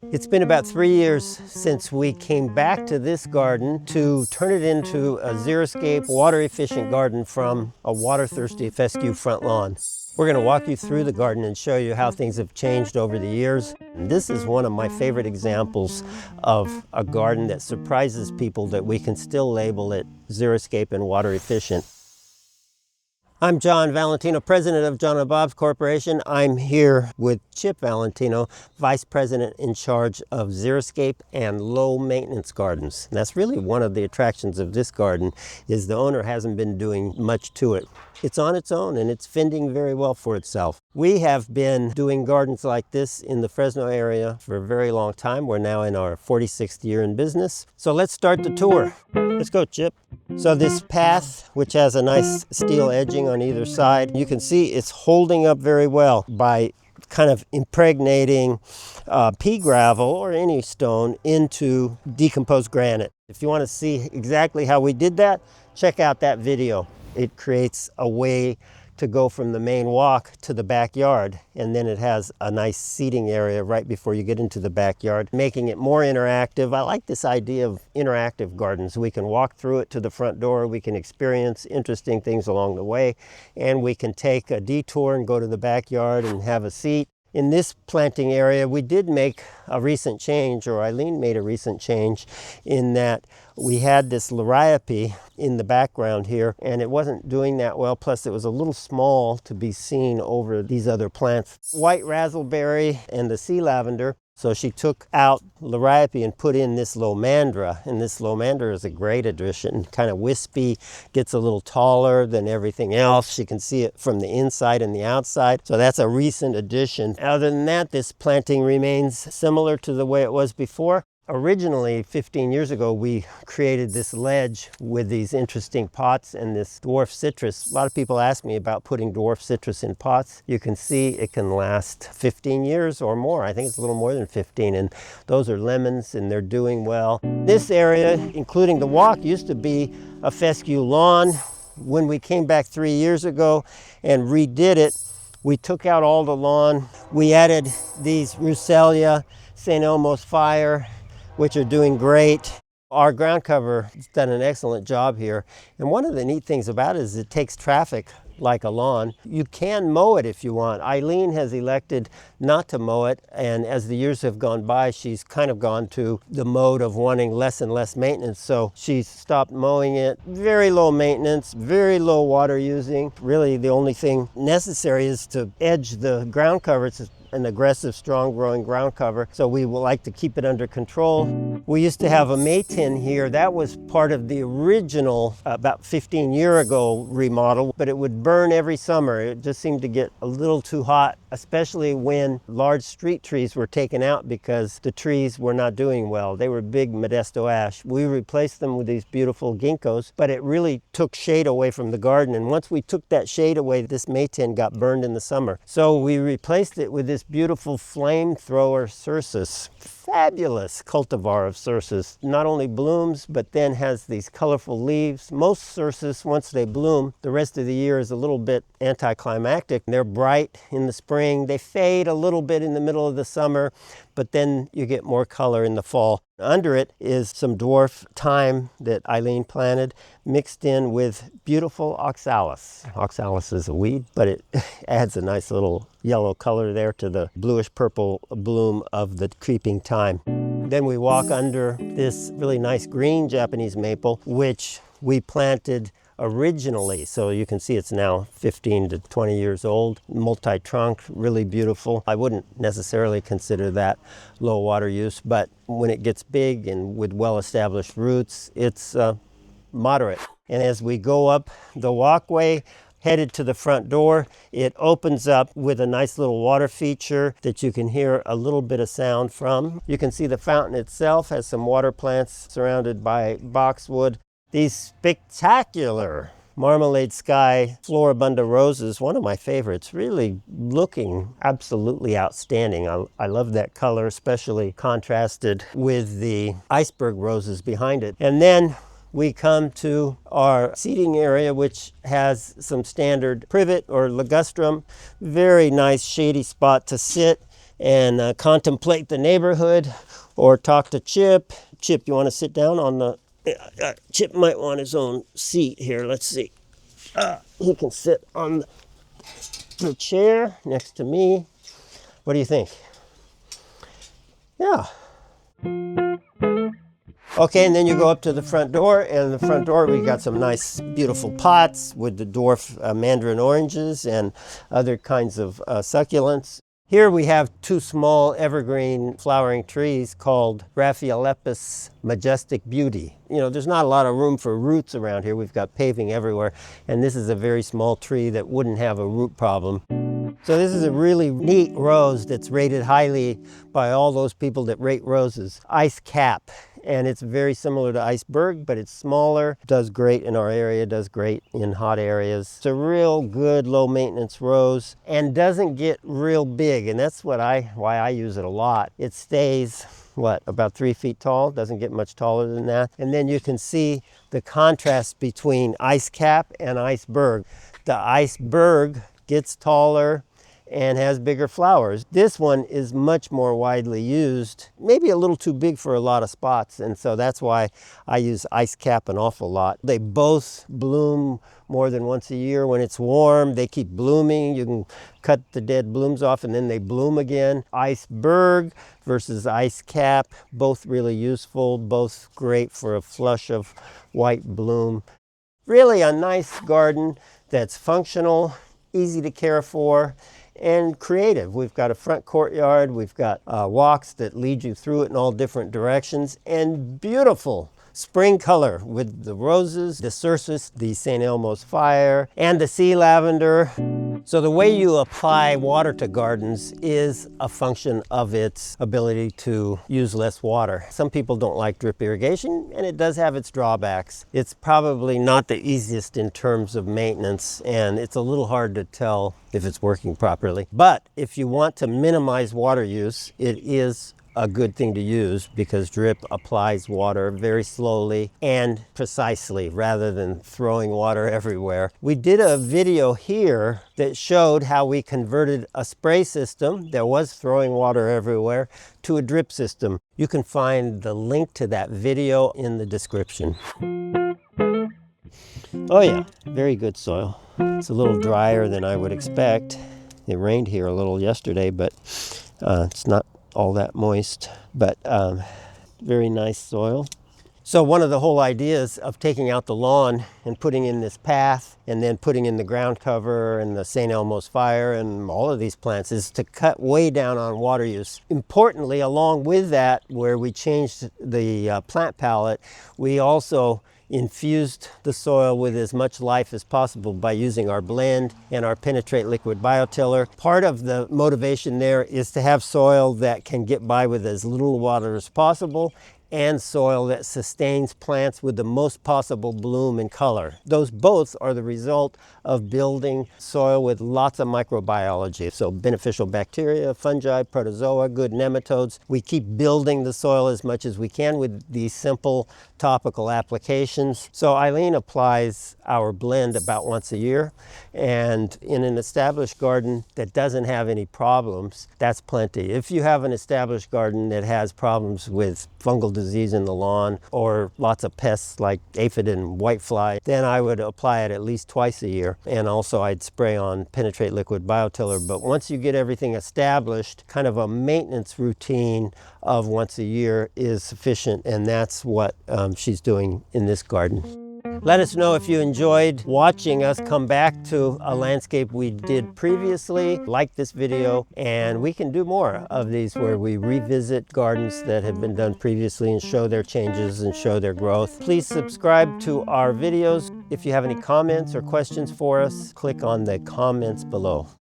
It's been about 3 years since we came back to this garden to turn it into a Xeriscape water-efficient garden from a water-thirsty fescue front lawn. We're going to walk you through the garden and show you how things have changed over the years. And this is one of my favorite examples of a garden that surprises people that we can still label it Xeriscape and water efficient. I'm John Valentino, president of John & Bob's Corporation. I'm here with Chip Valentino, vice president in charge of Xeriscape and low maintenance gardens. And that's really one of the attractions of this garden, is the owner hasn't been doing much to it. It's on its own and it's fending very well for itself. We have been doing gardens like this in the Fresno area for a very long time. We're now in our 46th year in business. So let's start the tour. Let's go, Chip. So this path, which has a nice steel edging on either side, you can see it's holding up very well by kind of impregnating pea gravel or any stone into decomposed granite. If you want to see exactly how we did that, check out that video. It creates a way to go from the main walk to the backyard, and then it has a nice seating area right before you get into the backyard, making it more interactive. I like this idea of interactive gardens. We can walk through it to the front door, we can experience interesting things along the way, and we can take a detour and go to the backyard and have a seat. In this planting area, we did make a recent change, or Eileen made a recent change, in that we had this liriope in the background here, and it wasn't doing that well, plus it was a little small to be seen over these other plants. White razzleberry and the sea lavender. So she took out liriope and put in this lomandra, and this lomandra is a great addition, kind of wispy, gets a little taller than everything else. She can see it from the inside and the outside, so that's a recent addition. Other than that, this planting remains similar to the way it was before. Originally, 15 years ago, we created this ledge with these interesting pots and this dwarf citrus. A lot of people ask me about putting dwarf citrus in pots. You can see it can last 15 years or more. I think it's a little more than 15, and those are lemons and they're doing well. This area, including the walk, used to be a fescue lawn. When we came back 3 years ago and redid it, we took out all the lawn. We added these Rucellia, St. Elmo's Fire, which are doing great. Our ground cover has done an excellent job here. And one of the neat things about it is it takes traffic like a lawn. You can mow it if you want. Eileen has elected not to mow it, and as the years have gone by, she's kind of gone to the mode of wanting less and less maintenance, so she's stopped mowing it. Very low maintenance, very low water using. Really the only thing necessary is to edge the ground cover. It's an aggressive, strong growing ground cover, so we will like to keep it under control. We used to have a May tin here. That was part of the original, about 15 years ago remodel, but it would burn every summer. It just seemed to get a little too hot, especially when large street trees were taken out because the trees were not doing well. They were big Modesto ash. We replaced them with these beautiful ginkgos, but it really took shade away from the garden. And once we took that shade away, this May tin got burned in the summer. So we replaced it with this beautiful flamethrower cercis. Fabulous cultivar of cercis. Not only blooms, but then has these colorful leaves. Most cercis, once they bloom, the rest of the year is a little bit anticlimactic. They're bright in the spring. They fade a little bit in the middle of the summer, but then you get more color in the fall. Under it is some dwarf thyme that Eileen planted, mixed in with beautiful oxalis. Oxalis is a weed, but it adds a nice little yellow color there to the bluish purple bloom of the creeping thyme. Then we walk under this really nice green Japanese maple, which we planted originally. So you can see it's now 15 to 20 years old, multi-trunk, really beautiful. I wouldn't necessarily consider that low water use, but when it gets big and with well-established roots, it's moderate. And as we go up the walkway, headed to the front door, it opens up with a nice little water feature that you can hear a little bit of sound from. You can see the fountain itself has some water plants surrounded by boxwood. These spectacular Marmalade Sky Floribunda roses, one of my favorites, really looking absolutely outstanding. I love that color, especially contrasted with the Iceburg roses behind it. And then we come to our seating area, which has some standard privet or ligustrum. Very nice shady spot to sit. and contemplate the neighborhood or talk to Chip. Chip, you want to sit down on the... Chip might want his own seat here. Let's see. He can sit on the chair next to me. What do you think? Yeah. Okay, and then you go up to the front door, and the front door we got some nice beautiful pots with the dwarf mandarin oranges and other kinds of succulents. Here we have two small evergreen flowering trees called Raphiolepis Majestic Beauty. You know, there's not a lot of room for roots around here. We've got paving everywhere, and this is a very small tree that wouldn't have a root problem. So this is a really neat rose that's rated highly by all those people that rate roses. Icecap, and it's very similar to Iceburg, but it's smaller, does great in our area, does great in hot areas. It's a real good low maintenance rose and doesn't get real big, and that's why I use it a lot. It stays, what, about 3 feet tall, doesn't get much taller than that. And then you can see the contrast between Icecap and Iceburg. The Iceburg gets taller and has bigger flowers. This one is much more widely used, maybe a little too big for a lot of spots, and so that's why I use Icecap an awful lot. They both bloom more than once a year. When it's warm, they keep blooming. You can cut the dead blooms off and then they bloom again. Iceburg versus Icecap, both really useful, both great for a flush of white bloom. Really a nice garden that's functional, easy to care for, and creative. We've got a front courtyard, we've got walks that lead you through it in all different directions, and beautiful spring color with the roses, the cercis, the St. Elmo's fire, and the sea lavender. So the way you apply water to gardens is a function of its ability to use less water. Some people don't like drip irrigation, and it does have its drawbacks. It's probably not the easiest in terms of maintenance, and it's a little hard to tell if it's working properly. But if you want to minimize water use, it is a good thing to use because drip applies water very slowly and precisely rather than throwing water everywhere. We did a video here that showed how we converted a spray system that was throwing water everywhere to a drip system. You can find the link to that video in the description. Oh yeah, very good soil. It's a little drier than I would expect. It rained here a little yesterday, but it's not all that moist, but very nice soil. So one of the whole ideas of taking out the lawn and putting in this path and then putting in the ground cover and the St. Elmo's fire and all of these plants is to cut way down on water use. Importantly, along with that, where we changed the plant palette, we also infused the soil with as much life as possible by using our blend and our penetrate liquid biotiller. Part of the motivation there is to have soil that can get by with as little water as possible and soil that sustains plants with the most possible bloom and color. Those both are the result of building soil with lots of microbiology. So beneficial bacteria, fungi, protozoa, good nematodes. We keep building the soil as much as we can with these simple topical applications. So Eileen applies our blend about once a year, and in an established garden that doesn't have any problems, that's plenty. If you have an established garden that has problems with fungal disease in the lawn or lots of pests like aphid and whitefly, then I would apply it at least twice a year. And also I'd spray on penetrate liquid biotiller. But once you get everything established, kind of a maintenance routine of once a year is sufficient, and that's what she's doing in this garden. Let us know if you enjoyed watching us come back to a landscape we did previously. Like this video, and we can do more of these where we revisit gardens that have been done previously and show their changes and show their growth. Please subscribe to our videos. If you have any comments or questions for us, click on the comments below.